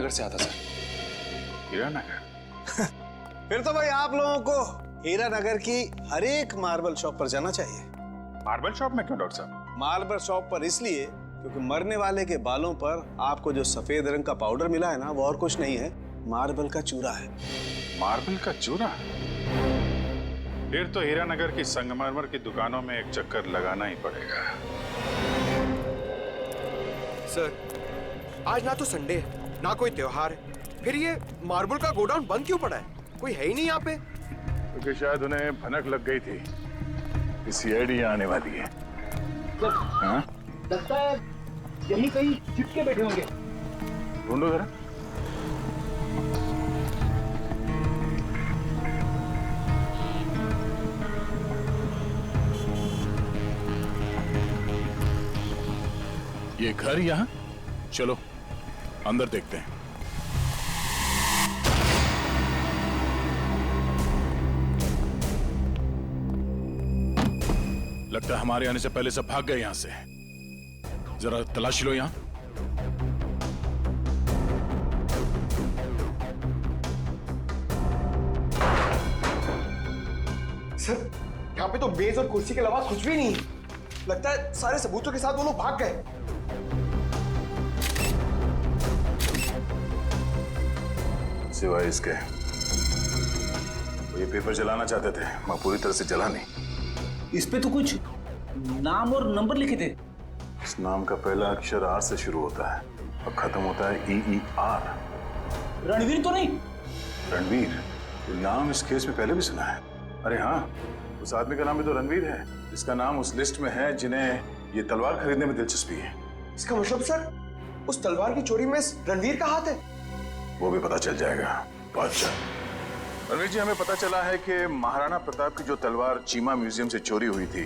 हीरानगर से आता सर। हीरानगर? फिर तो भाई आप लोगों को हीरानगर की हर एक मार्बल शॉप पर जाना चाहिए। मार्बल शॉप में क्यों डॉक्टर साहब? मार्बल शॉप पर इसलिए क्योंकि मरने वाले के बालों पर आपको जो सफेद रंग का पाउडर मिला है ना, वो और कुछ नहीं है, मार्बल का चूरा है। मार्बल का चूरा? फिर तो हीरानगर की संगमरमर की दुकानों में एक चक्कर लगाना ही पड़ेगा। सर, आज ना तो संडे है, ना कोई त्योहार है, फिर ये मार्बल का गोडाउन बंद क्यों पड़ा है? कोई है ही नहीं यहाँ पे। क्योंकि शायद उन्हें भनक लग गई थी कि सीआईडी आने वाली है। हाँ? लगता है यही कहीं चिपके बैठे होंगे। ढूंढो जरा। ये घर यहाँ? चलो अंदर देखते हैं। लगता है हमारे आने से पहले सब भाग गए यहां से। जरा तलाशी लो यहां। सर, यहाँ पे तो मेज और कुर्सी के अलावा कुछ भी नहीं है। लगता है सारे सबूतों के साथ वो लोग भाग गए। सिवाय इसके वो ये पेपर जलाना चाहते थे, मैं पूरी तरह से जला नहीं। इस पे तो कुछ नाम और नंबर लिखे थे। इस नाम का पहला अक्षर आर से शुरू होता है और खत्म होता है EER। रणवीर तो नहीं? रणवीर? ये नाम इस केस में पहले भी सुना है। अरे हाँ, उस आदमी का नाम भी तो रणवीर है, जिसका नाम उस लिस्ट में है जिन्हें ये तलवार खरीदने में दिलचस्पी है। इसका मतलब सर, उस तलवार की चोरी में रणवीर का हाथ है? वो भी पता चल जाएगा। बादशाह रणवीर जी, हमें पता चला है कि महाराणा प्रताप की जो तलवार चीमा म्यूजियम से चोरी हुई थी,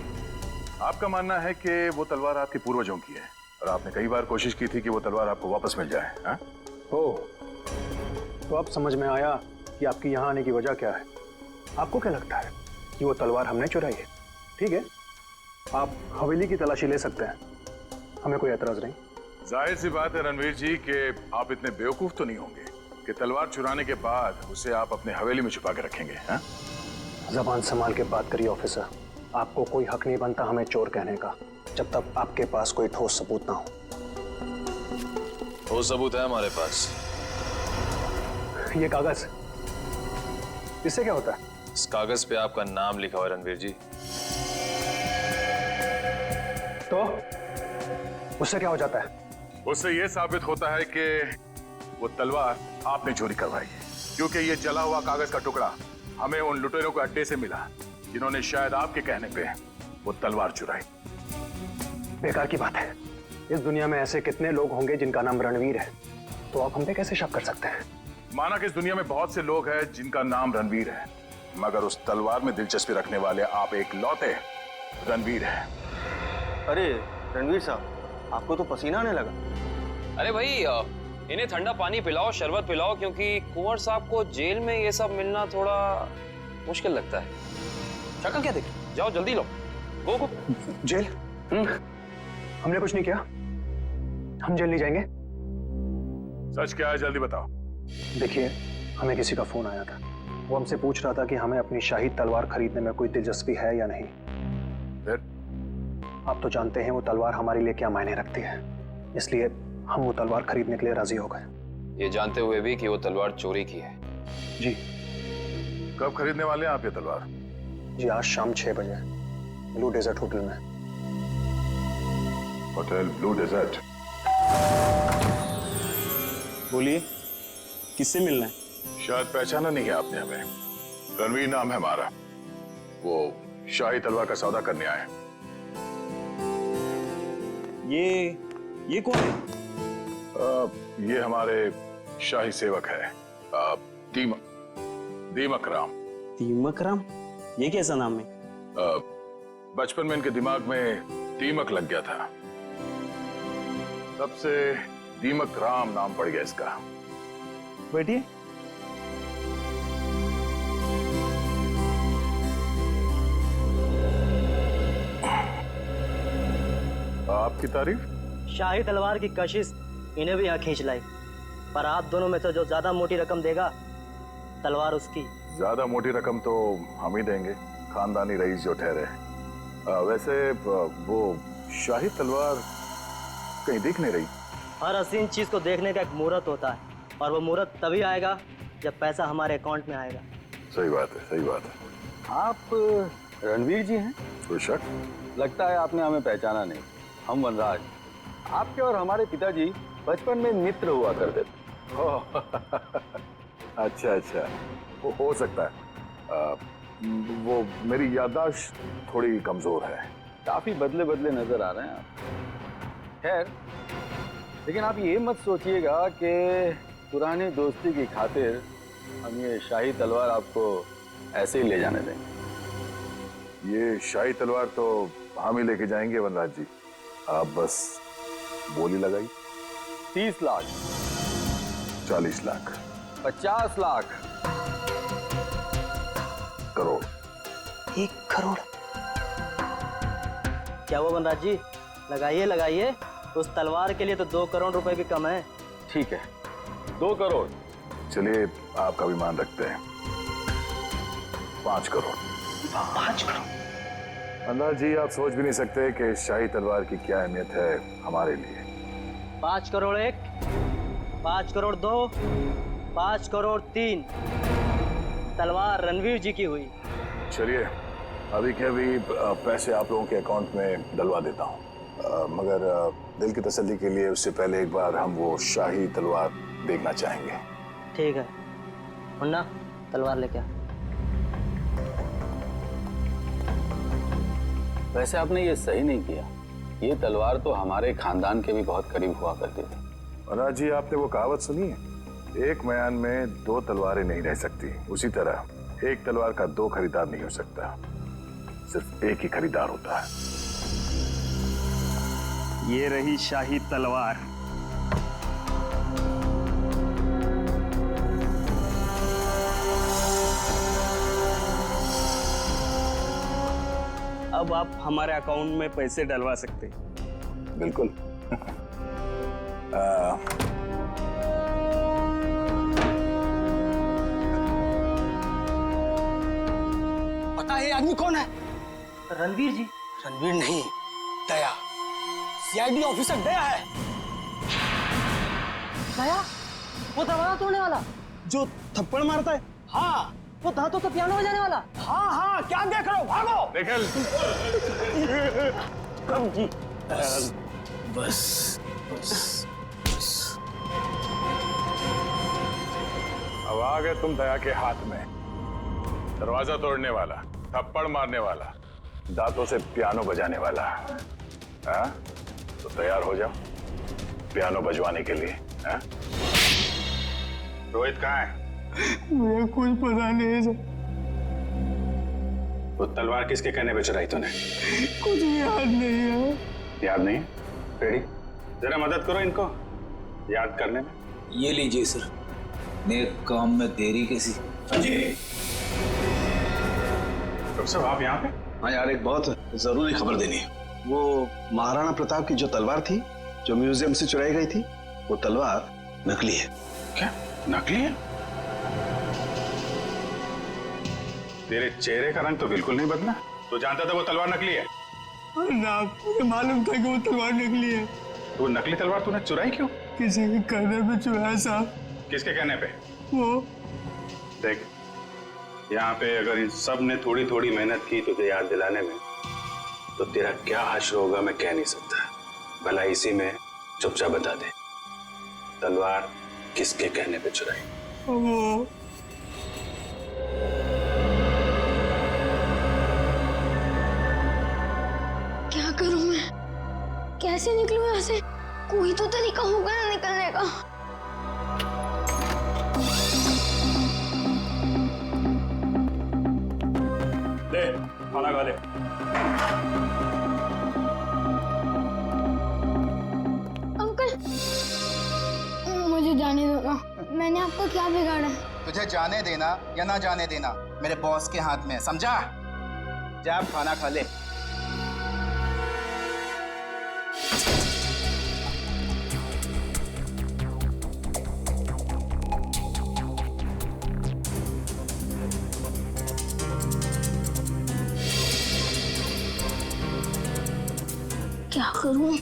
आपका मानना है कि वो तलवार आपके पूर्वजों की है और आपने कई बार कोशिश की थी कि वो तलवार आपको वापस मिल जाए। हाँ? ओह, तो अब समझ में आया कि आपकी यहाँ आने की वजह क्या है। आपको क्या लगता है कि वो तलवार हमने चुराई है? ठीक है, आप हवेली की तलाशी ले सकते हैं, हमें कोई एतराज नहीं। जाहिर सी बात है रणवीर जी कि आप इतने बेवकूफ तो नहीं होंगे कि तलवार चुराने के बाद उसे आप अपने हवेली में छुपा के रखेंगे। हाँ? जबान संभाल के बात करिए ऑफिसर। आपको कोई हक नहीं बनता हमें चोर कहने का, जब तक आपके पास कोई ठोस सबूत ना हो। ठोस सबूत है हमारे पास। ये कागज, इससे क्या होता है? इस कागज पे आपका नाम लिखा हुआ है रणवीर जी। तो उससे क्या हो जाता है? उससे यह साबित होता है कि वो तलवार आपने चोरी करवाई है, क्योंकि ये जला हुआ कागज का टुकड़ा हमें उन लुटेरों के अड्डे से मिला जिन्होंने शायद आपके कहने पे वो तलवार चुराई। बेकार की बात है। इस दुनिया में ऐसे कितने लोग होंगे जिनका नाम रणवीर है, तो आप हम पे कैसे शक कर सकते हैं? माना कि इस दुनिया में बहुत से लोग हैं जिनका नाम रणवीर है, मगर उस तलवार में दिलचस्पी रखने वाले आप एक लौते रणवीर हैं। अरे रणवीर साहब, आपको तो पसीना आने लगा। अरे भाई, इन्हें ठंडा पानी पिलाओ, शरबत पिलाओ, क्योंकि कुंवर साहब को जेल में ये सब मिलना थोड़ा मुश्किल लगता है। शक्ल क्या देखी? जाओ जल्दी लो, गो गो। जेल? हमने कुछ नहीं किया, हम जेल नहीं जाएंगे। सच क्या है, जल्दी बताओ। देखिए, हमें किसी का फोन आया था, वो हमसे पूछ रहा था कि हमें अपनी शाही तलवार खरीदने में कोई दिलचस्पी है या नहीं। फिर? आप तो जानते हैं वो तलवार हमारे लिए क्या मायने रखती है, इसलिए हम वो तलवार खरीदने के लिए राजी हो गए। ये जानते हुए भी कि वो तलवार चोरी की है। जी। कब खरीदने वाले हैं आप ये तलवार? जी, आज शाम 6 बजे ब्लू डेजर्ट होटल में। Hotel blue desert? बोलिए, किससे मिलना है? शायद पहचाना नहीं है आपने हमें। रणवीर नाम है हमारा, वो शाही तलवार का सौदा करने आए। ये कौन है? ये हमारे शाही सेवक है, दीमक राम। दीमक राम? ये कैसा नाम है? बचपन में इनके दिमाग में दीमक लग गया था, तब से दीमक राम नाम पड़ गया इसका। बैठिए। आपकी तारीफ? शाही तलवार की कशिश इन्हें भी यहाँ खींच लाई। पर आप दोनों में से जो ज्यादा मोटी रकम देगा तलवार उसकी। ज्यादा मोटी रकम तो हम ही देंगे, खानदानी रईस जो ठहरे। वैसे वो शाही तलवार कहीं दिख नहीं रही। हर हसीन चीज को देखने का एक मुहूर्त होता है, और वो मुहूर्त तभी आएगा जब पैसा हमारे अकाउंट में आएगा। सही बात है, सही बात है। आप रणवीर जी हैं? कोई शक? लगता है आपने हमें पहचाना नहीं। हम वनराज, आपके और हमारे पिताजी बचपन में मित्र हुआ करते थे। अच्छा अच्छा, वो हो सकता है। वो मेरी याददाश्त थोड़ी कमजोर है। काफी बदले बदले नजर आ रहे हैं आप। खैर, लेकिन आप ये मत सोचिएगा कि पुरानी दोस्ती की खातिर हम ये शाही तलवार आपको ऐसे ही ले जाने देंगे। ये शाही तलवार तो हम ही लेके जाएंगे वनराज जी, आप बस बोली लगाई। 30 लाख, 40 लाख, 50 लाख, करोड़। 1 करोड़? क्या हुआ वनराज जी, लगाइए लगाइए। उस तलवार के लिए तो 2 करोड़ रुपए भी कम है। ठीक है, 2 करोड़। चलिए आपका भी मान रखते हैं, 5 करोड़। 5 करोड़? वनराज जी, आप सोच भी नहीं सकते कि शाही तलवार की क्या अहमियत है हमारे लिए। 5 करोड़ 1, 5 करोड़ 2, 5 करोड़ 3। तलवार रणवीर जी की हुई। चलिए अभी के अभी पैसे आप लोगों के अकाउंट में डलवा देता हूँ, मगर दिल की तसल्ली के लिए उससे पहले एक बार हम वो शाही तलवार देखना चाहेंगे। ठीक है मुन्ना, तलवार लेके आ। वैसे आपने ये सही नहीं किया। ये तलवार तो हमारे खानदान के भी बहुत करीब हुआ करती थी। वनराज जी, आपने वो कहावत सुनी है, एक मयान में 2 तलवारें नहीं रह सकती। उसी तरह एक तलवार का 2 खरीदार नहीं हो सकता, सिर्फ एक ही खरीदार होता है। ये रही शाही तलवार। अब आप हमारे अकाउंट में पैसे डलवा सकते हैं। बिल्कुल। पता है ये आदमी कौन है? रणवीर जी। रणवीर नहीं, दया। सीआईडी ऑफिसर दया है। दया? वो दरवाजा तोड़ने वाला जो थप्पड़ मारता है? हाँ। वो दांतों से पियानो बजाने वाला? हाँ हाँ, क्या देख रहे हो, भागो। निकल। कब जी? बस अब आ गए तुम दया के हाथ में। दरवाजा तोड़ने वाला, थप्पड़ मारने वाला, दांतों से पियानो बजाने वाला। हाँ? तो तैयार हो जाओ पियानो बजवाने के लिए। हाँ? रोहित कहाँ है? मुझे कुछ पता नहीं सर। वो तलवार किसके कहने पे चुराई तूने? कुछ याद नहीं है। याद नहीं? रेडी, जरा मदद करो इनको याद करने में। ये लीजिए सर, नेक काम में देरी कैसी। डॉक्टर साहब, आप यहाँ पे? हाँ यार, एक बहुत जरूरी खबर देनी है। वो महाराणा प्रताप की जो तलवार थी, जो म्यूजियम से चुराई गई थी, वो तलवार नकली है। क्या नकली है? तेरे चेहरे का रंग तो बिल्कुल नहीं बदला। तू जानता था वो तलवार नकली है? ना, मुझे मालूम था कि वो तलवार नकली है। तो वो नकली तलवार तूने चुराई क्यों? किसी के कहने पे चुराया साहब। किसके कहने पे? वो देख, यहाँ पे अगर इन सब ने थोड़ी थोड़ी मेहनत की तुझे याद दिलाने में, तो तेरा क्या हश्र होगा मैं कह नहीं सकता। भला इसी में चुपचाप बता दे, तलवार किसके कहने पे चुराई? वो क्या करूं मैं? कैसे निकलूं यहाँ से? कोई तो तरीका होगा ना निकलने का। ले खाना खा ले। अंकल, मुझे जाने दो ना। मैंने आपका क्या बिगाड़ा है? तुझे जाने देना या ना जाने देना मेरे बॉस के हाथ में है, समझा? जा आप खाना खा ले। करूं?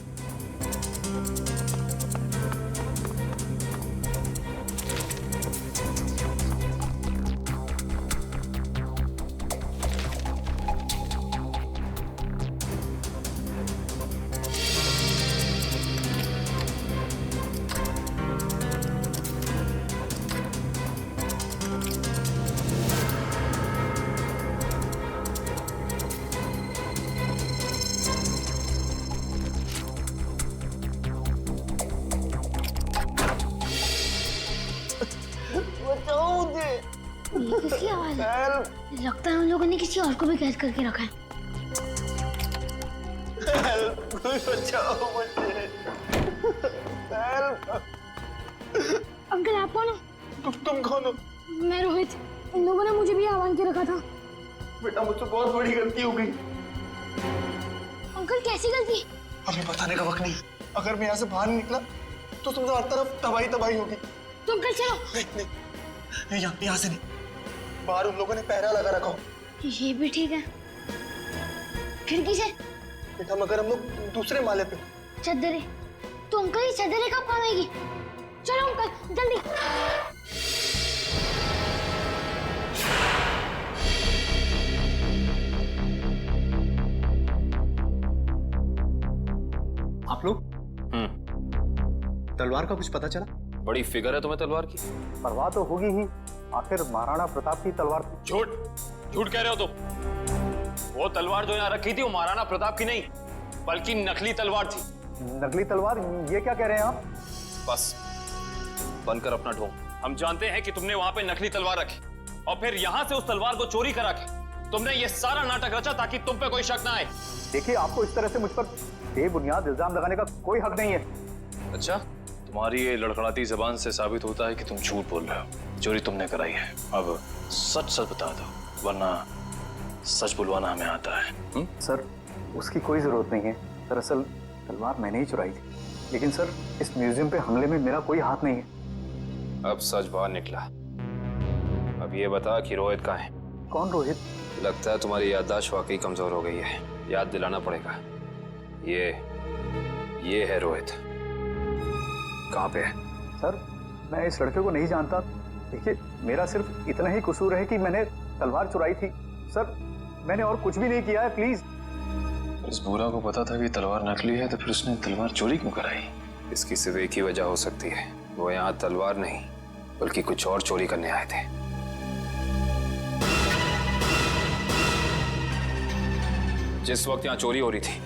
ये किसकी आवाज है? लगता है उन लोगों ने किसी और को भी कैद करके रखा है। बचाओ मुझे। अंकल आप कौन हो? तुम कौन हो? मैं रोहित। इन लोगों ने मुझे भी आह्वान के रखा था। बेटा मुझसे बहुत बड़ी गलती हो गई। अंकल कैसी गलती? अभी बताने का वक्त नहीं। अगर मैं यहाँ से बाहर निकला तो तुम हर तरफ तबाही तबाही होगी। तो अंकल चलो। नहीं, यहाँ से नहीं। बाहर उन लोगों ने पहरा लगा रखा हो। ये भी ठीक है। खिड़की से? बेटा मगर हम लोग दूसरे माले पे। चद्दरें? तो अंकल ये चद्दरें कब काम आएगी? चलो अंकल जल्दी। आप लोग तलवार का कुछ पता चला? बड़ी फिगर है तुम्हें तलवार की। परवाह तो होगी ही, आखिर महाराणा प्रताप की तलवार थी। झूठ कह रहे हो तुम। वो तलवार जो यहाँ रखी थी वो महाराणा प्रताप की नहीं बल्कि नकली तलवार थी। नकली तलवार? ये क्या कह रहे हैं आप? बस बनकर अपना ढोंग। हम जानते हैं कि तुमने वहां पे नकली तलवार रखी और फिर यहाँ से उस तलवार को चोरी करा के तुमने ये सारा नाटक रचा ताकि तुम पे कोई शक ना आए। देखिए, आपको इस तरह से मुझ पर बेबुनियाद इल्जाम लगाने का कोई हक नहीं है। अच्छा, तुम्हारी ये लड़खड़ाती जबान से साबित होता है कि तुम झूठ बोल रहे हो। चोरी तुमने कराई है। अब सच सच बता दो, वरना सच बुलवाना हमें आता है। सर, उसकी कोई जरूरत नहीं है। दरअसल तलवार मैंने ही चुराई थी। लेकिन सर, इस म्यूजियम पे हमले में मेरा कोई हाथ नहीं है। अब सच बाहर निकला। अब ये बता कि रोहित कहाँ है? कौन रोहित? लगता है तुम्हारी याददाश्त वाकई कमजोर हो गई है। याद दिलाना पड़ेगा। ये है रोहित। कहाँ पे है? सर, मैं इस लड़के को नहीं जानता। देखिए, मेरा सिर्फ इतना ही कसूर है कि मैंने तलवार चुराई थी। सर, मैंने और कुछ भी नहीं किया है, प्लीज। इस बुरा को पता था कि तलवार नकली है तो फिर उसने तलवार चोरी क्यों कराई? इसकी सिर्फ एक ही वजह हो सकती है। वो यहाँ तलवार नहीं बल्कि कुछ और चोरी करने आए थे। जिस वक्त यहाँ चोरी हो रही थी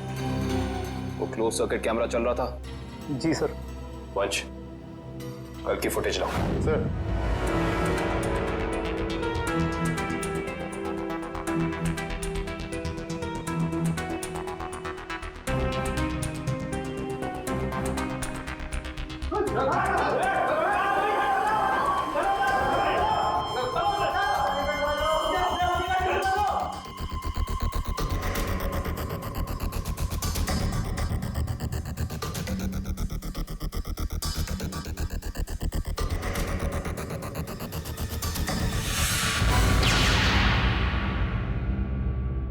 वो क्लोज सर्किट कैमरा चल रहा था। जी सर। वंश, कल की फुटेज लाओ। सर,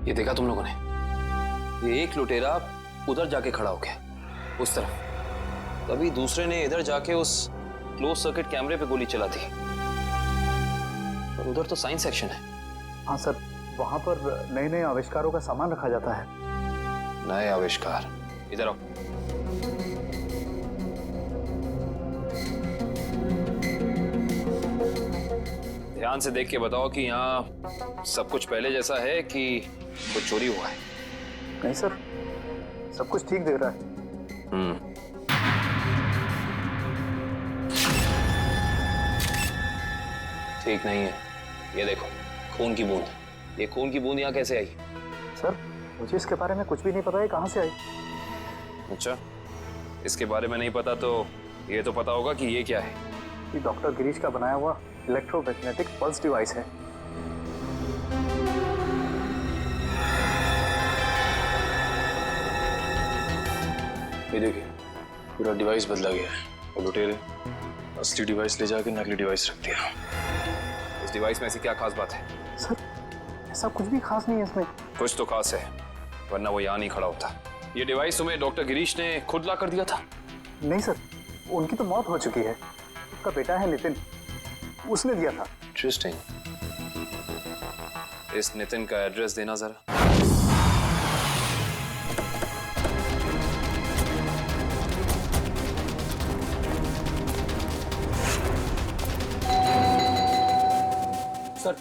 ये देखा तुम लोगों ने? ये एक लुटेरा उधर जाके खड़ा हो गया उस तरफ, तभी दूसरे ने इधर जाके उस क्लोज सर्किट कैमरे पे गोली चला दी। पर उधर तो साइंस सेक्शन है। हाँ सर, वहां पर नए नए आविष्कारों का सामान रखा जाता है। नए आविष्कार? इधर आओ। ध्यान से देख के बताओ कि यहाँ सब कुछ पहले जैसा है कि कुछ चोरी हुआ है? नहीं सर, सब कुछ ठीक दिख रहा है। ठीक नहीं है। ये देखो, खून की बूंद। ये खून की बूंद यहाँ कैसे आई? सर, मुझे इसके बारे में कुछ भी नहीं पता है, कहाँ से आई। अच्छा, इसके बारे में नहीं पता तो ये तो पता होगा कि ये क्या है? ये डॉक्टर गिरीश का बनाया हुआ इलेक्ट्रोमैग्नेटिक पल्स डिवाइस है। ये देखिए, पूरा डिवाइस बदला गया है और लुटेरे असली डिवाइस ले जाके नकली डिवाइस रख दिया। इस डिवाइस में ऐसी क्या खास बात है? सर, ऐसा कुछ भी खास नहीं है इसमें। कुछ तो खास है, वरना वो यहाँ नहीं खड़ा होता। ये डिवाइस तुम्हें डॉक्टर गिरीश ने खुद ला कर दिया था? नहीं सर, उनकी तो मौत हो चुकी है। उसका बेटा है नितिन, उसने दिया था। इंटरेस्टिंग। इस नितिन का एड्रेस देना जरा। सर,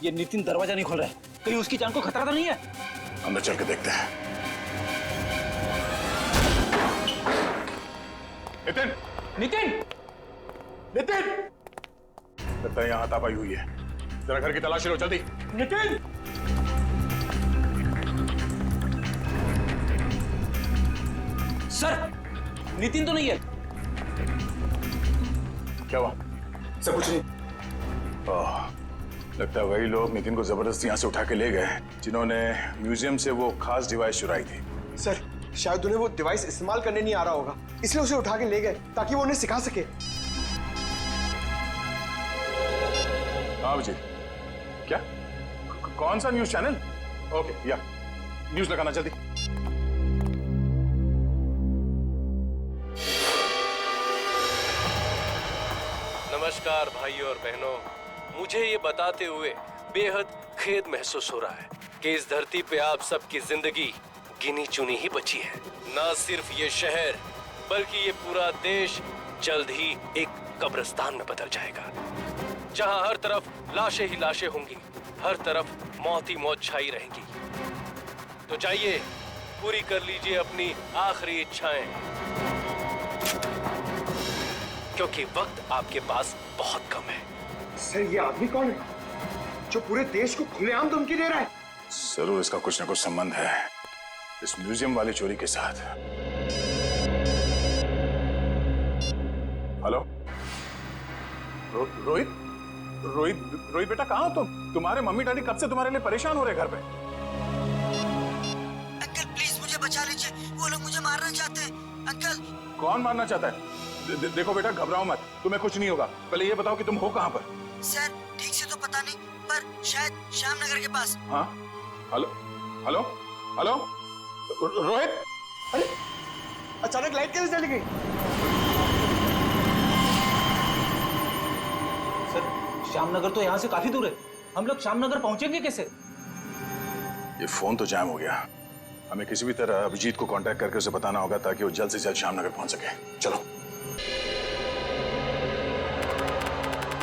ये नितिन दरवाजा नहीं खोल रहा है, कहीं उसकी जान को खतरा तो नहीं है? अंदर चल के देखते हैं। नितिन! नितिन! नितिन! लगता है यहाँ हाथापाई हुई है। जरा घर की तलाशी लो जल्दी। नितिन! सर, नितिन तो नहीं है। क्या हुआ? सब कुछ नहीं। लगता है वही लोग नितिन को जबरदस्ती यहाँ से उठा के ले गए जिन्होंने म्यूजियम से वो खास डिवाइस चुराई थी। सर, शायद उन्हें वो डिवाइस इस्तेमाल करने नहीं आ रहा होगा, इसलिए उसे उठा के ले गए ताकि वो उन्हें सिखा सके। हाँ अभिजीत, क्या? कौन सा न्यूज चैनल? ओके, या न्यूज लगाना जल्दी। नमस्कार भाइयों और बहनों, मुझे ये बताते हुए बेहद खेद महसूस हो रहा है कि इस धरती पे आप सबकी जिंदगी गिनी चुनी ही बची है। न सिर्फ ये शहर बल्कि ये पूरा देश जल्द ही एक कब्रिस्तान में बदल जाएगा, जहां हर तरफ लाशें ही लाशें होंगी, हर तरफ मौत ही मौत छाई रहेंगी। तो जाइए, पूरी कर लीजिए अपनी आखिरी इच्छाएं, क्योंकि वक्त आपके पास बहुत कम है। सर, ये आदमी कौन है जो पूरे देश को खुलेआम धमकी दे रहा है? जरूर इसका कुछ ना कुछ संबंध है इस म्यूजियम वाली चोरी के साथ। हेलो रोहित? रोहित बेटा, कहाँ हो तुम? तुम्हारे मम्मी डैडी कब से तुम्हारे लिए परेशान हो रहे घर पे? अंकल प्लीज मुझे बचा लीजिए, वो लोग मुझे मारना चाहते हैं। अंकल। कौन मारना चाहता है? देखो बेटा, घबराओ मत, तुम्हें कुछ नहीं होगा। पहले ये बताओ कि तुम हो कहाँ पर? सर, ठीक से तो पता नहीं, पर शायद श्यामनगर के पास। हाँ? Hello hello hello Rohit? अरे अचानक लाइट कैसे चली गई? सर, श्यामनगर तो यहाँ से काफी दूर है, हम लोग श्यामनगर पहुंचेंगे कैसे? ये फोन तो जैम हो गया। हमें किसी भी तरह अभिजीत को कांटेक्ट करके उसे बताना होगा ताकि वो जल्द से जल्द श्यामनगर पहुंच सके। चलो।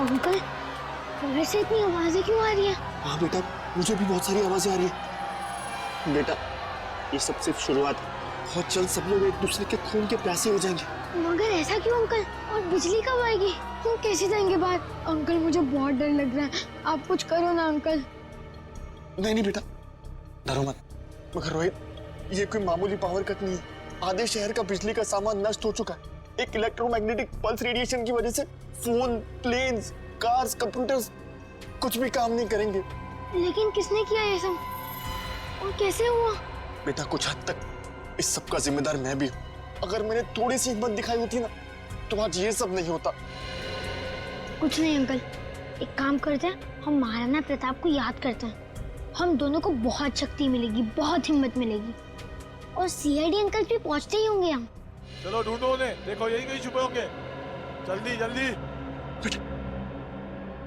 अंकल, बाहर से इतनी आवाजें क्यों आ रही है? हाँ बेटा, मुझे भी बहुत सारी आवाजें आ रही है। बेटा, ये सब सिर्फ शुरुआत है, बहुत जल्द सब लोग एक दूसरे के खून के प्यासे हो जाएंगे। मगर ऐसा क्यों अंकल? और बिजली कब आएगी? हम कैसे जाएंगे बाहर? अंकल, मुझे बहुत डर लग रहा है, आप कुछ करो ना अंकल। नहीं बेटा, डरो मत। मगर रोहित, ये कोई मामूली पावर कट नहीं है। आधे शहर का बिजली का सामान नष्ट हो चुका है। एक इलेक्ट्रोमैग्नेटिक पल्स रेडिएशन की वजह से फोन, प्लेन्स, कार्स, कंप्यूटर्स कुछ भी काम नहीं करेंगे। लेकिन किसने किया ये सब और कैसे हुआ? बेटा, कुछ हद तक इस सब का जिम्मेदार मैं भी हूँ। अगर मैंने थोड़ी सी हिम्मत दिखाई होती ना, तो आज ये सब नहीं होता। कुछ नहीं अंकल, एक काम करते हैं, हम महाराणा प्रताप को याद करते हैं। हम दोनों को बहुत शक्ति मिलेगी, बहुत हिम्मत मिलेगी, और सीआईडी अंकल भी पहुंचते ही होंगे। हम चलो ढूंढो उन्हें, देखो यही कहीं छुपे होंगे। जल्दी जल्दी।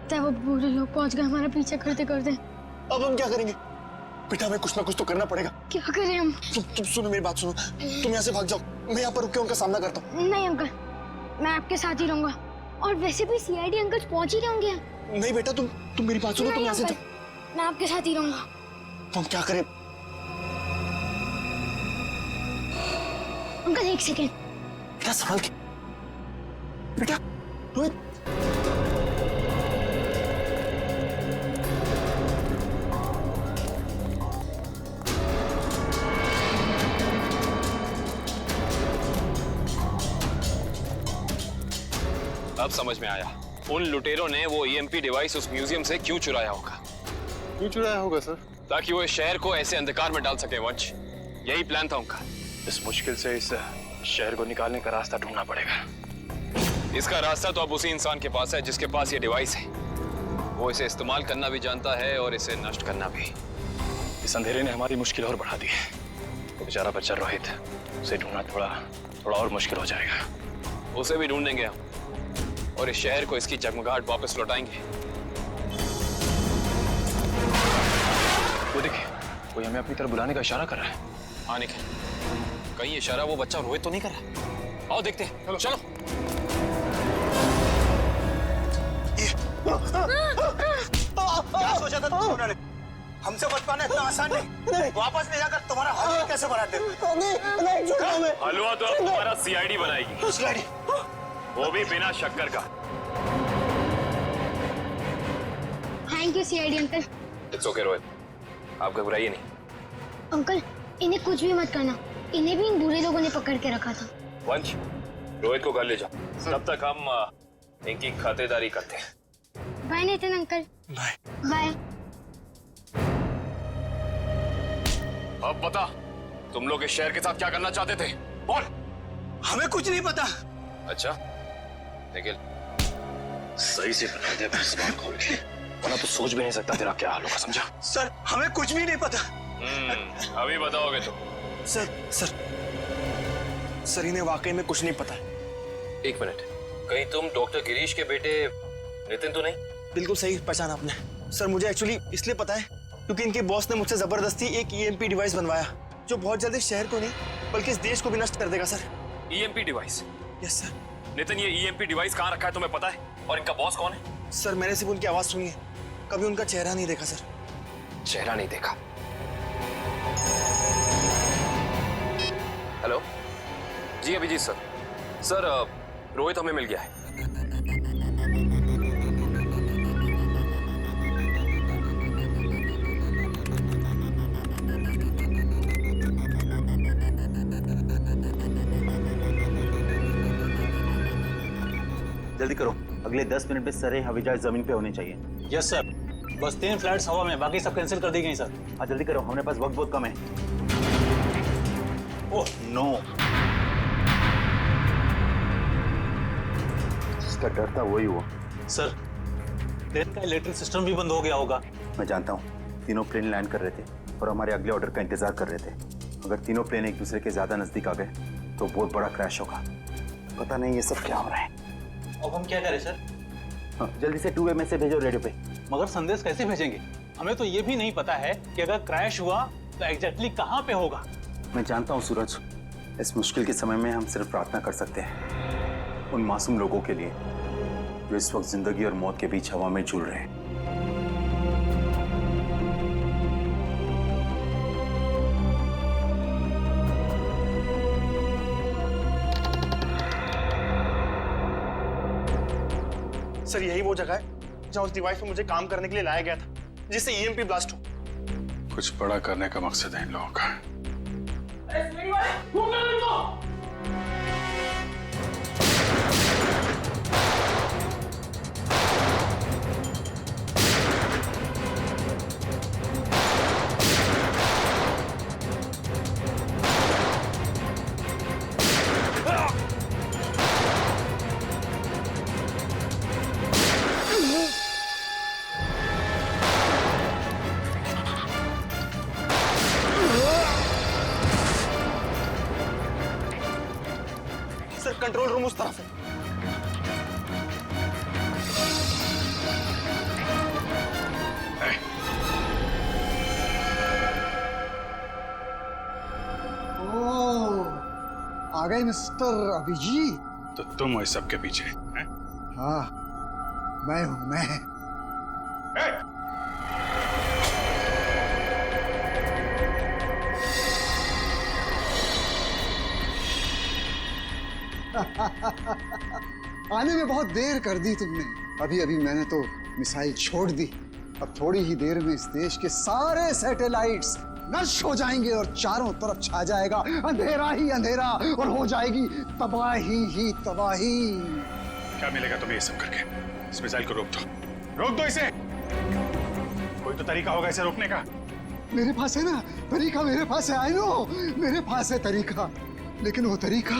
तब वो बुरे लोग पहुंच गए हमारा पीछा करते करते। अब हम क्या करेंगे? बेटा, हमें कुछ ना कुछ तो करना पड़ेगा। क्या करें हम? तुम सुनो मेरी बात, सुनो। तुम यहाँ से भाग जाओ, मैं यहाँ पर रुक के उनका सामना करता हूँ। नहीं अंकल, मैं आपके साथ ही रहूंगा, और वैसे भी सीआईडी अंकल पहुंच ही रहे होंगे। नहीं बेटा, तुम मेरी बात सुनो, तुम यहाँ से जाओ। मैं आपके साथ ही रहूंगा। हम क्या करें? अंकल एक सेकेंड। बेटा संभाल के। बेटा, रोहित। अब समझ में आया, उन लुटेरों ने वो ईएमपी डिवाइस उस म्यूजियम से क्यों चुराया होगा। क्यों चुराया होगा सर? ताकि वो इस शहर को ऐसे अंधकार में डाल सके वंश। यही प्लान था उनका। इस मुश्किल से इस शहर को निकालने का रास्ता ढूंढना पड़ेगा। इसका रास्ता तो अब उसी इंसान के पास है जिसके पास ये डिवाइस है। वो इसे इस्तेमाल करना भी जानता है और इसे नष्ट करना भी। इस अंधेरे ने हमारी मुश्किल और बढ़ा दी है। बेचारा बच्चा रोहित, उसे ढूंढना थोड़ा और मुश्किल हो जाएगा। उसे भी ढूंढेंगे हम और इस शहर को इसकी जगमगाहट वापस लौटाएंगे। वो देखिए, कोई हमें अपनी तरफ बुलाने का इशारा कर रहा है। हाँ निखिल, कहीं इशारा वो बच्चा रोहित तो नहीं कर रहा? आओ देखते हैं। चलो। क्या सोचा था तुमने? हमसे बच पाना इतना आसान नहीं। वापस ले जाकर तुम्हारा हलवा कैसे बनाते? हलवा तो अब तुम्हारा सीआईडी बनाएगी। सीआईडी? वो भी बिना शक्कर का। Thank you CID uncle. It's okay Rohit, आप घबराइए नहीं। अंकल, इन्हें कुछ भी मत करना। इन्हें भी इन बुरे लोगों ने पकड़ के रखा था। वंश, रोहित को घर ले जाओ, तब तक हम इनकी खातेदारी करते हैं। Bye Nitin uncle. Bye bye. अब बता, तुम लोग इस शहर के साथ क्या करना चाहते थे? बोल। हमें कुछ नहीं पता। अच्छा निखिल, सही से बता दे अपनी जुबान खोल के, वरना तो सोच भी नहीं सकता तेरा क्या हाल होगा, समझा? सर, हमें कुछ भी नहीं पता। अभी बताओगे तो? सर इन्हें वाकई में कुछ नहीं पता। एक मिनट, कहीं तुम डॉक्टर गिरीश के बेटे नितिन तो नहीं? बिल्कुल सही पहचाना आपने। सर मुझे एक्चुअली इसलिए पता है क्योंकि इनके बॉस ने मुझसे जबरदस्ती एक ईएमपी डिवाइस बनवाया जो बहुत जल्दी शहर को नहीं बल्कि इस देश को भी नष्ट कर देगा sir. EMP device? Yes sir. Nitin, ये ईएमपी डिवाइस कहाँ रखा है तुम्हें पता है? और इनका बॉस कौन है? सर मैंने सिर्फ उनकी आवाज सुनी है, कभी उनका चेहरा नहीं देखा सर। चेहरा नहीं देखा? हेलो जी, अभिजीत सर। सर रोहित हमें मिल गया है। जल्दी करो, अगले 10 मिनट में सारे हवाई जहाज जमीन पे होने चाहिए। Yes sir. बस 3 फ्लाइट्स हवा में, बाकी सब कैंसिल कर दी गई सर। हाँ जल्दी करो, हमारे पास वक्त बहुत कम है। ओह नो, जिसका डर था वही हुआ। सर, प्लेन का इलेक्ट्रिक सिस्टम भी बंद हो गया होगा। मैं जानता हूँ, तीनों प्लेन लैंड कर रहे थे और हमारे अगले ऑर्डर का इंतजार कर रहे थे। अगर तीनों प्लेन एक दूसरे के ज्यादा नजदीक आ गए तो बहुत बड़ा क्रैश होगा। पता नहीं ये सब क्या हो रहा है। अब हम क्या करें सर? हाँ, जल्दी से 2 मैसेज भेजो रेडियो पे। मगर संदेश कैसे भेजेंगे? हमें तो ये भी नहीं पता है कि अगर क्रैश हुआ तो एग्जैक्टली कहाँ पे होगा। मैं जानता हूँ सूरज, इस मुश्किल के समय में हम सिर्फ प्रार्थना कर सकते हैं उन मासूम लोगों के लिए जो इस वक्त जिंदगी और मौत के बीच हवा में झूल रहे हैं। सर यही वो जगह है जहाँ उस डिवाइस पे मुझे काम करने के लिए लाया गया था जिससे ईएमपी ब्लास्ट हो। कुछ बड़ा करने का मकसद है इन लोगों का। कंट्रोल रूम उस तरफ है। आ गए मिस्टर अभिजीत। तो तुम हो इस सब के पीछे हैं? हाँ मैं हूं मैं। आने में बहुत देर कर दी तुमने। अभी अभी मैंने तो मिसाइल छोड़ दी। अब थोड़ी ही देर में इस देश के सारे सैटेलाइट्स नष्ट हो जाएंगे और चारों तरफ छा जाएगा अंधेरा ही अंधेरा और हो जाएगी तबाही ही तबाही। क्या मिलेगा तुम्हें ये सब करके? इस मिसाइल को रोक दो इसे। कोई तो तरीका होगा इसे रोकने का। मेरे पास है ना तरीका, मेरे पास है। आई नो मेरे पास है तरीका, लेकिन वो तरीका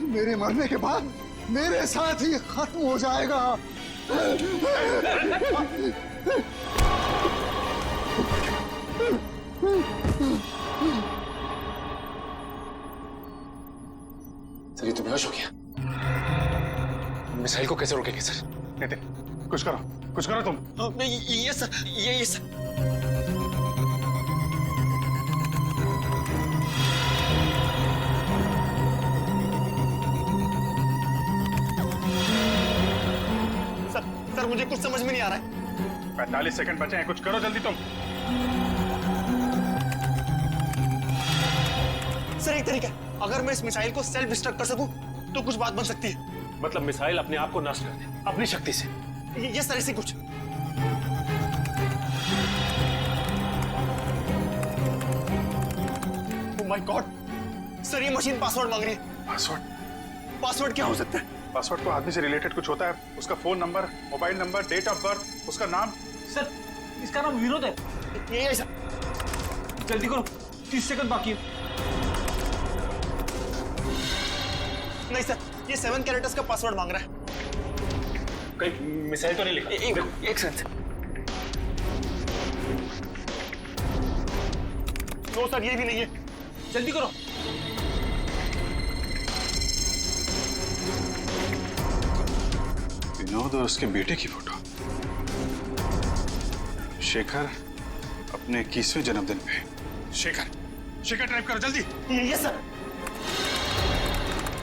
मेरे मरने के बाद मेरे साथ ही खत्म हो जाएगा। कैसे रोकेंगे सर? नितिन कुछ करो तुम। ये सर, ये सर। सर मुझे कुछ समझ में नहीं आ रहा है। 45 सेकंड बचे हैं, कुछ करो जल्दी तुम। सर एक तरीका है, अगर मैं इस मिसाइल को सेल्फ डिस्ट्रक्ट कर सकूं तो कुछ बात बन सकती है। मतलब मिसाइल अपने आप को नष्ट कर दे अपनी शक्ति से? ये सर ऐसे कुछ। ओह माय गॉड सर, ये मशीन पासवर्ड मांग रही है। पासवर्ड क्या हो सकता है? पासवर्ड तो आदमी से रिलेटेड कुछ होता है, उसका phone number, mobile number, date of birth, उसका नाम। सर इसका नाम विनोद है। ये ऐसा। जल्दी करो, 30 सेकंड बाकी है। नहीं सर, ये 7 कैरेक्टर्स का पासवर्ड मांग रहा है। कहीं मिसाइल तो नहीं लिखा? एक सेकंड। नो सर, ये भी नहीं है। जल्दी करो। विनोद और उसके बेटे की फोटो। शेखर अपने 21वें जन्मदिन पे। शेखर टाइप करो जल्दी। ये सर।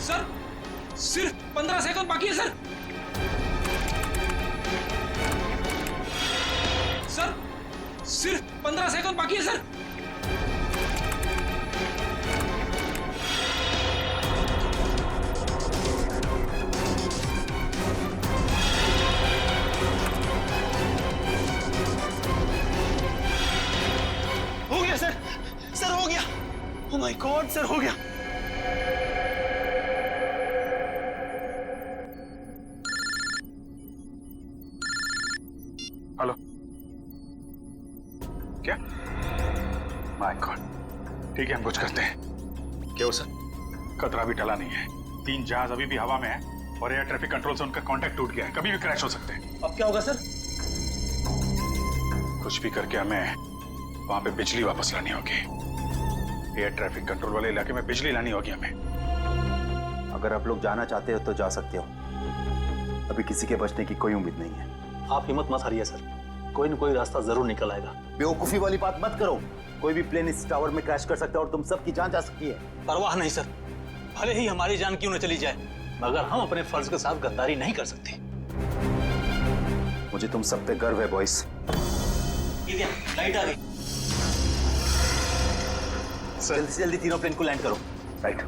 सर सिर्फ 15 सेकंड बाकी है सर। सर सिर्फ 15 सेकंड बाकी है सर। हो गया सर, सर हो गया। ओह माय गॉड सर, हो गया। हेलो, क्या? माय गॉड, ठीक है हम कुछ करते हैं। क्या हो सर? खतरा भी टला नहीं है, 3 जहाज अभी भी हवा में है और एयर ट्रैफिक कंट्रोल से उनका कांटेक्ट टूट गया है, कभी भी क्रैश हो सकते हैं। अब क्या होगा सर? कुछ भी करके हमें वहां पे बिजली वापस लानी होगी। एयर ट्रैफिक कंट्रोल वाले इलाके में बिजली लानी होगी हमें। अगर आप लोग जाना चाहते हो तो जा सकते हो, अभी किसी के बचने की कोई उम्मीद नहीं है। आप हिम्मत मत हारिए सर, कोई न कोई रास्ता जरूर निकल आएगा। बेवकूफी वाली बात मत करो, कोई भी प्लेन इस टावर में क्रैश कर सकता है और तुम सबकी जान जा सकती है। परवाह नहीं सर, भले ही हमारी जान क्यों न चली जाए, मगर हम अपने फर्ज के साथ गद्दारी नहीं कर सकते। मुझे तुम सब पे गर्व है बॉयज। लाइट आ गई। जल्दी से जल्दी तीनों प्लेन को लैंड करो। राइट।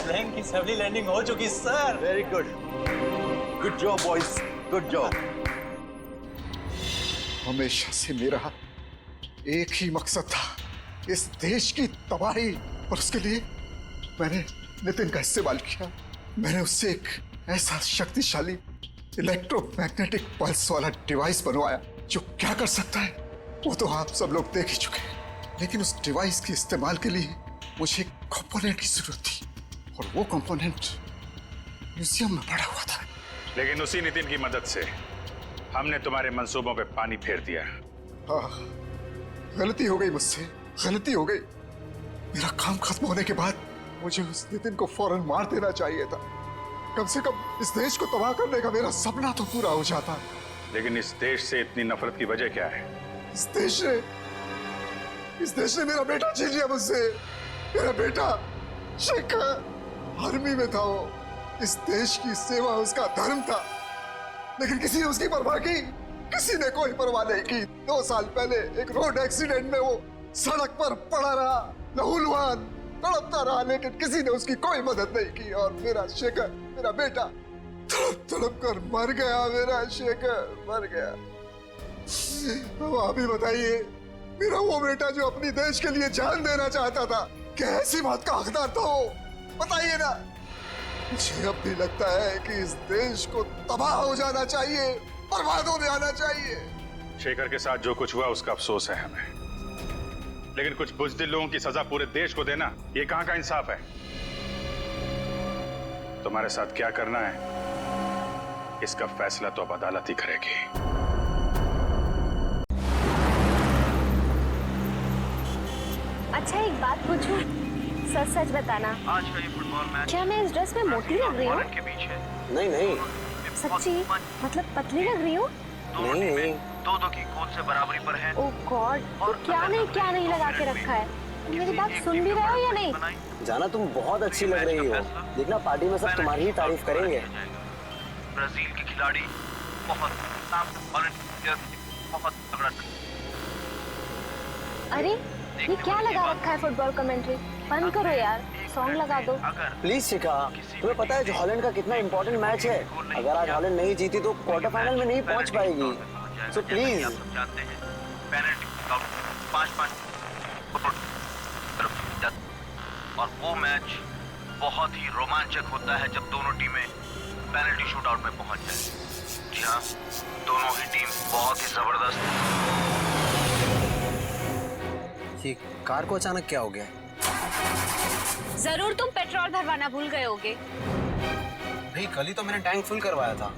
प्लेन की सफली लैंडिंग हो चुकी sir. Very good, good job boys, good job. हमेशा से मेरा एक ही मकसद था, इस देश की तबाही, और उसके लिए मैंने नितिन का इस्तेमाल किया। मैंने उससे एक ऐसा शक्तिशाली इलेक्ट्रोमैग्नेटिक पल्स वाला डिवाइस बनवाया जो क्या कर सकता है वो तो आप सब लोग देख ही चुके हैं। लेकिन उस डिवाइस के इस्तेमाल के लिए मुझे एक कंपोनेंट की जरूरत थी, और वो कंपोनेंट म्यूजियम में पड़ा हुआ था। लेकिन उसी नितिन की मदद से हमने तुम्हारे मंसूबों पे पानी फेर दिया। हाँ, गलती हो गई मुझसे, गलती हो गई। मेरा काम खत्म होने के बाद मुझे उस नितिन को फौरन मार देना चाहिए था। कम से कम इस देश को तबाह करने का मेरा सपना तो पूरा हो जाता। लेकिन इस देश से इतनी नफरत की वजह क्या है? इस देश ने मेरा बेटा छीन लिया मुझसे। मेरा बेटा शेखर आर्मी में था, वो इस देश की सेवा उसका धर्म था, लेकिन किसी ने उसकी परवाह की? किसी ने कोई परवाह नहीं की। 2 साल पहले एक रोड एक्सीडेंट में वो सड़क पर पड़ा रहा, लहूलुहान तड़पता रहा, लेकिन किसी ने उसकी कोई मदद नहीं की। और मेरा शेखर, मेरा बेटा तड़प तड़प कर मर गया। मेरा शेखर मर गया। अब आप ही बताइए, मेरा वो बेटा जो अपनी देश के लिए जान देना चाहता था, कैसी बात का हकदार था वो, बताइए ना। मुझे अब भी लगता है कि इस देश को तबाह हो जाना चाहिए, बर्बाद हो जाना चाहिए। शेखर के साथ जो कुछ हुआ उसका अफसोस है हमें, लेकिन कुछ बुज़दिल लोगों की सजा पूरे देश को देना, ये कहां का इंसाफ है? तुम्हारे साथ क्या करना है इसका फैसला तो अब अदालत ही करेगी। अच्छा एक बात पूछूं? सच सच बताना, आज का ये फुटबॉल मैच क्या मैं इस ड्रेस में मोटी लग रही हूँ? के बीच है। नहीं नहीं, सच्ची? मतलब पतली लग रही हूँ? नहीं, दो की गोल से बराबरी पर है। ओह गॉड, तो क्या नहीं लगा के रखा है? मेरी बात सुन भी रहे हो या नहीं? जाना तुम बहुत अच्छी लग रही हो, देखना पार्टी में सब तुम्हारी ही तारीफ करेंगे। ब्राजील के खिलाड़ी बहुत तगड़ा। अरे ये क्या लगा रखा है फुटबॉल कमेंट्री? बंद करो यार, सॉन्ग लगा दो। प्लीज शिखा, तुम्हें पता है जो हॉलैंड का कितना इंपॉर्टेंट मैच है? अगर आज हॉलैंड नहीं जीती तो क्वार्टर फाइनल में नहीं पहुंच पाएगी, सो प्लीज। जानते हैं पेनल्टी 5-5 और वो मैच बहुत ही रोमांचक होता है जब दोनों टीमें पेनल्टी शूटआउट में पहुंच जाए। जी हाँ, दोनों ही टीम बहुत ही जबरदस्त। ये कार को अचानक क्या हो गया? जरूर तुम पेट्रोल भरवाना भूल गए होगे। नहीं, कल ही तो मैंने टैंक फुल करवाया था।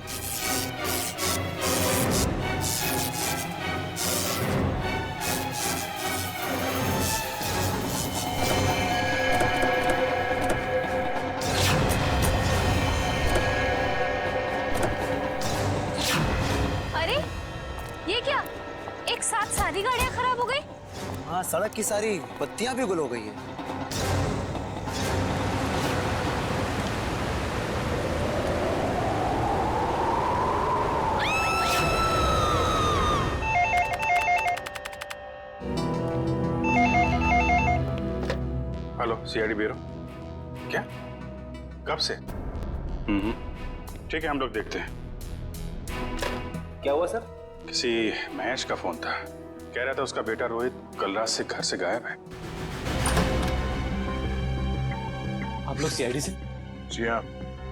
अरे ये क्या, एक साथ सारी गाड़ियां खराब हो गई? हाँ, सड़क की सारी बत्तियां भी गुल हो गई है। Hello, CID bureau. क्या? कब से? ठीक है, हम लोग देखते हैं। क्या हुआ सर? किसी महेश का फोन था, कह रहा था उसका बेटा रोहित कल रात से घर से गायब है। आप लोग सीआईडी से? जी हाँ,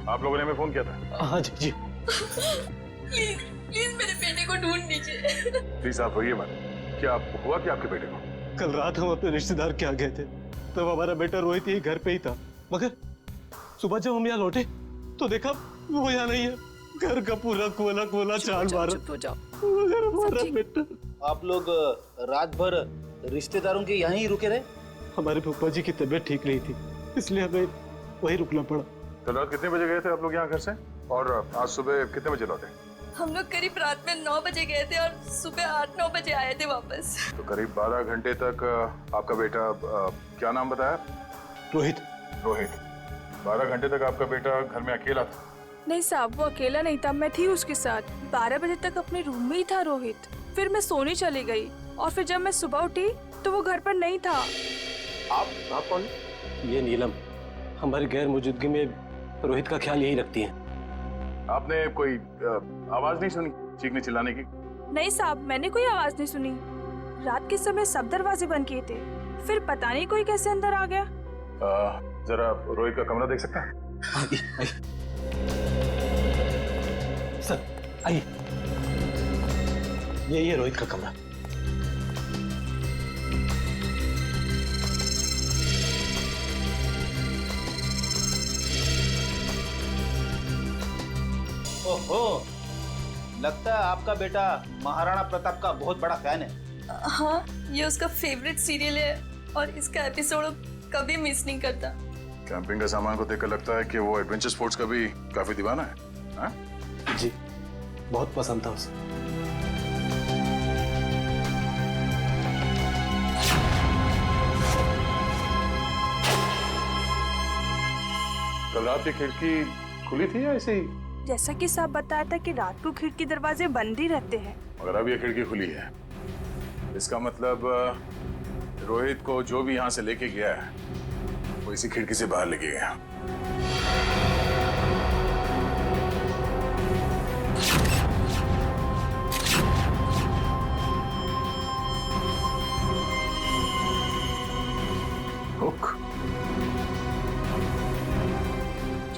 आप लोगों ने हमें फोन किया था। हाँ जी जी। प्लीज मेरे बेटे को ढूंढ दीजिए। प्लीज आप रोइए मत। क्या हुआ क्या आपके बेटे को? कल रात हम अपने रिश्तेदार के यहाँ गए थे, तब हमारा बेटा रोहित यही घर पे ही था, मगर सुबह जब हम यहाँ लौटे तो देखा वो यहाँ नहीं है। घर का पूरा कोला चाल मारा। मगर हमारा बेटा। आप लोग रात भर रिश्तेदारों के यहीं रुके रहे? हमारे फूफा जी की तबीयत ठीक नहीं थी, इसलिए हमें वहीं रुकना पड़ा। कल रात कितने बजे गए थे आप लोग यहाँ घर से, और आज सुबह कितने बजे लौटे? हम लोग करीब रात में 9 बजे गए थे और सुबह 8-9 बजे आए थे वापस। तो करीब 12 घंटे तक आपका बेटा, क्या नाम बताया? रोहित। 12 घंटे तक आपका बेटा घर में अकेला था? नहीं साहब, वो अकेला नहीं था, मैं थी उसके साथ। 12 बजे तक अपने रूम में ही था रोहित। फिर मैं सोने चली गई और फिर जब मैं सुबह उठी तो वो घर पर नहीं था। आप कौन? ये नीलम हमारी गैर मौजूदगी में रोहित का ख्याल यही रखती है। आपने कोई आवाज नहीं सुनी चीखने चिल्लाने की? नहीं साहब, मैंने कोई आवाज नहीं सुनी। रात के समय सब दरवाजे बंद किए थे, फिर पता नहीं कोई कैसे अंदर आ गया। जरा रोहित का कमरा देख सकता है? सर आइए, यही है रोहित का कमरा। ओहो, लगता है आपका बेटा महाराणा प्रताप का बहुत बड़ा फैन है। हाँ, ये उसका फेवरेट सीरियल है और इसका एपिसोड कभी मिस नहीं करता। कैंपिंग का सामान को देखकर लगता है कि वो एडवेंचर स्पोर्ट्स का भी काफी दीवाना है। हाँ? जी, बहुत पसंद था उसे। कल रात की खिड़की खुली थी या ऐसे ही? जैसा कि साहब बताया था कि रात को खिड़की दरवाजे बंद ही रहते हैं। मगर अब ये खिड़की खुली है, इसका मतलब रोहित को जो भी यहाँ से लेके गया है वो इसी खिड़की से बाहर लेके गया।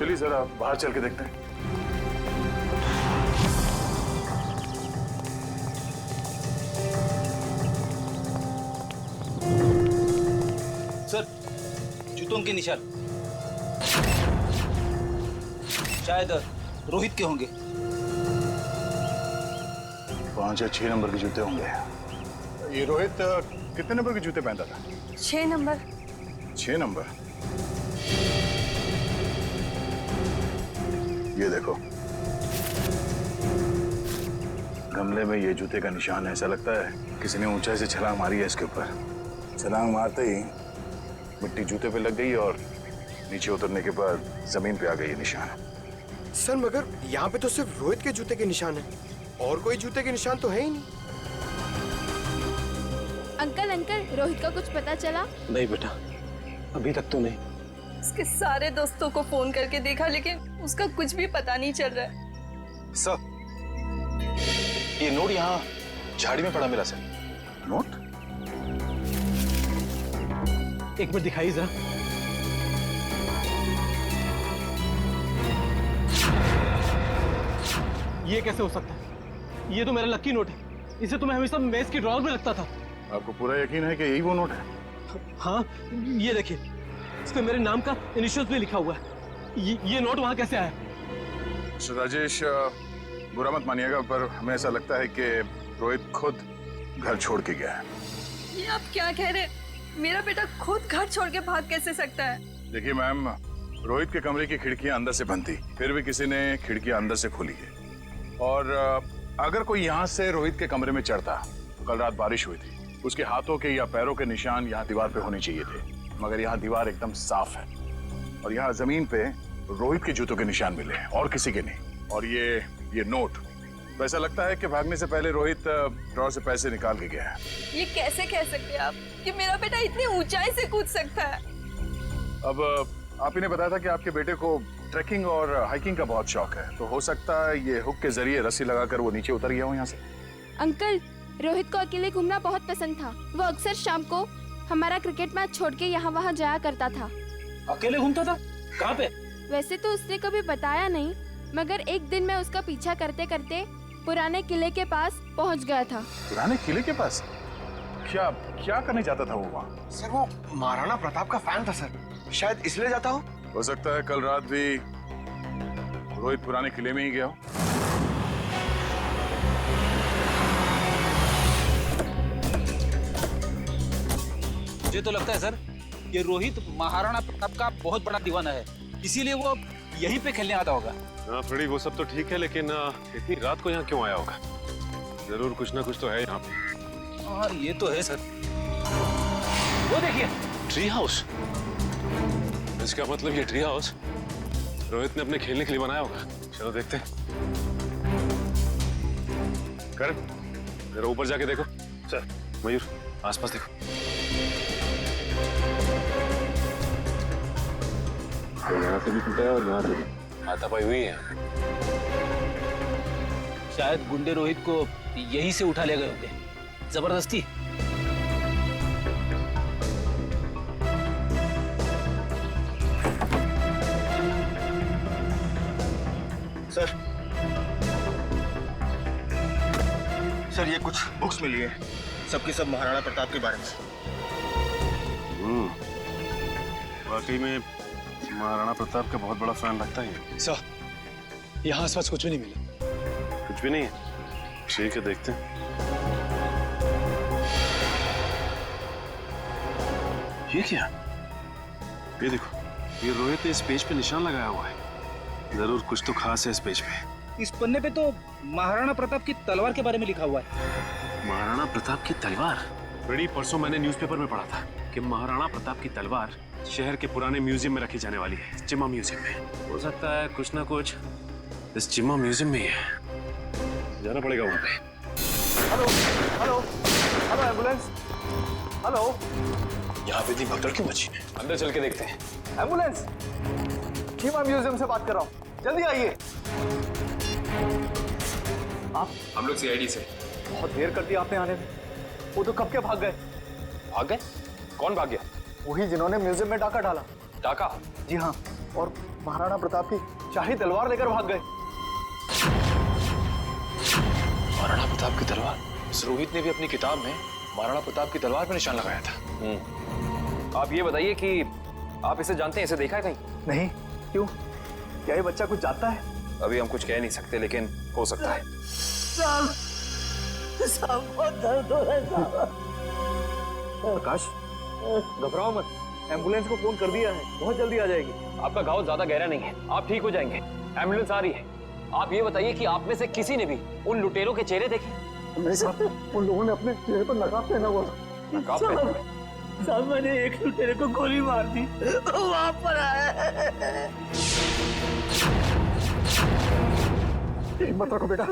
चलिए जरा बाहर चल के देखते हैं। सर, जूतों के निशान शायद रोहित के होंगे। 5 या 6 नंबर के जूते होंगे। ये रोहित कितने नंबर के जूते पहनता था? 6 नंबर। 6 नंबर। ये देखो, गमले में ये जूते का निशान है। ऐसा लगता है किसी ने ऊंचाई से छलांग मारी है इसके ऊपर। छलांग मारते ही मिट्टी जूते पे लग गई और नीचे उतरने के बाद जमीन पे आ गई ये निशान। सर मगर यहाँ पे तो सिर्फ रोहित के जूते के निशान है, और कोई जूते के निशान तो है ही नहीं। अंकल, रोहित का कुछ पता चला? नहीं बेटा, अभी तक तो नहीं। उसके सारे दोस्तों को फोन करके देखा, लेकिन उसका कुछ भी पता नहीं चल रहा है। सर, ये नोट यहाँ झाड़ी में पड़ा मिला सर। नोट? एक मिनट दिखाइए जरा। ये कैसे हो सकता है? ये तो मेरा लकी नोट है। इसे तो मैं हमेशा मेज की ड्रॉअर में रखता था। आपको पूरा यकीन है कि यही वो नोट है? हाँ, ये देखिए, इस पे मेरे नाम का इनिशियल्स भी लिखा हुआ है। ये नोट वहां कैसे आया? मिस्टर राजेश, बुरा मत मानिएगा, पर हमें ऐसा लगता है कि रोहित खुद घर छोड़ के गया है। ये आप क्या कह रहे हैं? मेरा बेटा खुद घर छोड़ के भाग कैसे सकता है? देखिए मैम, रोहित के कमरे की खिड़कियां अंदर से बंद थी, फिर भी किसी ने खिड़कियां अंदर से खोली है। और अगर कोई यहाँ से रोहित के कमरे में चढ़ता, तो कल रात बारिश हुई थी, उसके हाथों के या पैरों के निशान यहाँ दीवार पे होने चाहिए थे, मगर यहाँ दीवार एकदम साफ है और यहाँ जमीन पे रोहित के जूतों के निशान मिले हैं और किसी के नहीं। और ये नोट, तो ऐसा लगता है कि भागने से पहले रोहित ड्रॉअर से पैसे निकाल के गया है। ये कैसे कह सकते हैं आप कि मेरा बेटा इतनी ऊंचाई से कूद सकता है? अब आप ही ने बताया था कि आपके बेटे को ट्रैकिंग और हाइकिंग का बहुत शौक है, तो हो सकता है ये हुक के जरिए रस्सी लगाकर वो नीचे उतर गया हो यहाँ से। अंकल, रोहित को अकेले घूमना बहुत पसंद था। वो अक्सर शाम को हमारा क्रिकेट मैच छोड़ के यहाँ वहाँ जाया करता था। अकेले घूमता था? कहाँ पे? वैसे तो उसने कभी बताया नहीं, मगर एक दिन मैं उसका पीछा करते करते पुराने किले के पास पहुँच गया था। पुराने किले के पास? क्या करने जाता था वो वहाँ? सर वो महाराणा प्रताप का फैन था सर, शायद इसलिए जाता हो सकता है कल रात भी रोहित पुराने किले में ही गया हो। मुझे तो लगता है सर, ये रोहित महाराणा प्रताप का बहुत बड़ा दीवाना है, इसीलिए वो अब यहीं पे खेलने आता होगा। हाँ थोड़ी वो सब तो ठीक है, लेकिन इतनी रात को यहाँ क्यों आया होगा? जरूर कुछ ना कुछ तो है यहाँ पे। हाँ ये तो है सर। वो देखिए, ट्री हाउस। इसका मतलब ये ट्री हाउस रोहित ने अपने खेलने के लिए बनाया होगा। चलो देखते हैं। करण, जरा ऊपर जाके देखो। सर। मयूर, आसपास देखो। तो यहाँ से भी टूटा है और यहाँ से भी हाथापाई हुई है। शायद गुंडे रोहित को यहीं से उठा ले गए होंगे, जबरदस्ती। सर ये कुछ बुक्स मिली है, सबकी सब महाराणा प्रताप के बारे में। वाकई में महाराणा प्रताप का बहुत बड़ा फैन लगता है। सर, यहाँ आसपास कुछ भी नहीं मिला। कुछ भी नहीं है? ठीक है, देखते हैं। ये क्या? ये देखो, ये रोहित ने इस पेज पे निशान लगाया हुआ है। जरूर कुछ तो खास है इस पेज पे। इस पन्ने पे तो महाराणा प्रताप की तलवार के बारे में लिखा हुआ है। महाराणा प्रताप की तलवार? बड़ी परसों मैंने न्यूज़पेपर में पढ़ा था कि महाराणा प्रताप की तलवार शहर के पुराने म्यूजियम में रखी जाने वाली है, चिम्मा म्यूजियम में। हो सकता है कुछ ना कुछ इस चिम्मा म्यूजियम में ही है। जाना पड़ेगा वहां पे। Hello hello hello, ambulance. Hello, यहाँ पे इतनी भगदड़ क्यों मची है? अंदर चल के देखते हैं। एम्बुलेंस, चिम्मा म्यूजियम से बात कर रहा हूँ, जल्दी आइए। आप? हम लोग सीआईडी से। बहुत देर कर दी आपने आने में। वो तो कब के भाग गए। भाग गए? कौन भाग गया? वही जिन्होंने म्यूजियम में डाका डाला। डाका? जी हाँ, और महाराणा प्रताप की शाही तलवार लेकर भाग गए। महाराणा प्रताप की तलवार? इस रोहित ने भी अपनी किताब में महाराणा प्रताप की तलवार पर निशान लगाया था। आप ये बताइए कि आप इसे जानते हैं, इसे देखा है कहीं? नहीं, क्यों? क्या ये बच्चा कुछ जानता है? अभी हम कुछ कह नहीं सकते, लेकिन हो सकता है। बहुत दर्द हो रहा है। प्रकाश, घबराओ मत, एम्बुलेंस को फोन कर दिया है, बहुत जल्दी आ जाएगी। आपका घाव ज्यादा गहरा नहीं है, आप ठीक हो जाएंगे। एम्बुलेंस आ रही है। आप ये बताइए कि आप में से किसी ने भी उन लुटेरों के चेहरे देखे? नहीं साहब, उन लोगों ने अपने चेहरे पर नकाब पहना हुआ था। नकाब पहना? साहब मैंने एक लुटेरे को गोली मार दी, वहां पर आया। हिम्मत रखो बेटा,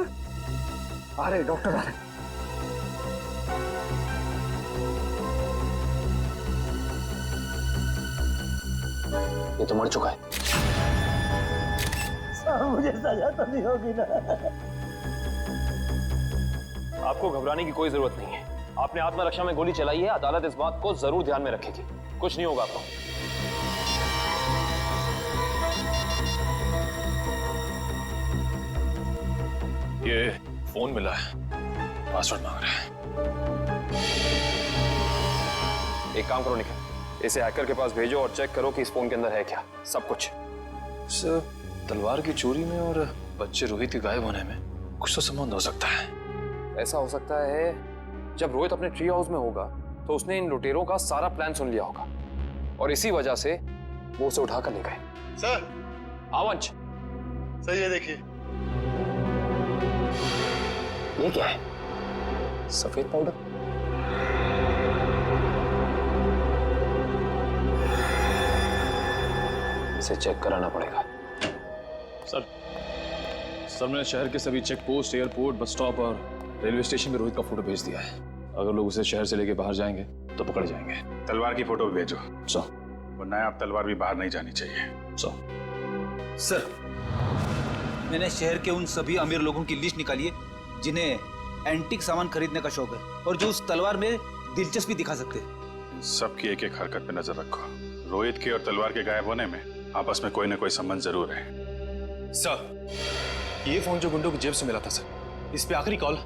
आ रहे डॉक्टर आ रहे। ये तो मर चुका है। साहब मुझे सजा तो नहीं होगी ना? आपको घबराने की कोई जरूरत नहीं है। आपने आत्मरक्षा में गोली चलाई है, अदालत इस बात को जरूर ध्यान में रखेगी। कुछ नहीं होगा आपको। ये फोन मिला है, पासवर्ड मांग रहा है। एक काम करो निखिल, इसे हैकर के पास भेजो और चेक करो कि इस फोन के अंदर है क्या, सब कुछ। सर, तलवार की चोरी में और बच्चे रोहित के गायब होने में कुछ तो संबंध हो सकता है। ऐसा हो सकता है जब रोहित अपने ट्री हाउस में होगा तो उसने इन लुटेरों का सारा प्लान सुन लिया होगा और इसी वजह से वो उसे उठाकर ले गए। सर, आवंश, सर ये देखिए। ये क्या है? सफेद पाउडर? इसे चेक कराना पड़ेगा। सर मैंने शहर के सभी check post, airport, bus stop और रेलवे स्टेशन में रोहित का फोटो भेज दिया है। अगर लोग उसे शहर से लेके बाहर जाएंगे तो पकड़े जाएंगे। तलवार की फोटो भी भेजो। सर। वरना आप तलवार भी बाहर नहीं जानी चाहिए। सर, मैंने शहर के उन सभी अमीर लोगों की लिस्ट निकाली है जिन्हें एंटीक सामान खरीदने का शौक है और जो उस तलवार में दिलचस्पी दिखा सकते हैं। सबकी एक एक हरकत पे नजर रखो। रोहित के और तलवार के गायब होने में आपस में कोई ना कोई संबंध जरूर है। सर, ये फोन जो गुंडों की जेब से मिला था सर, इस पे आखिरी कॉल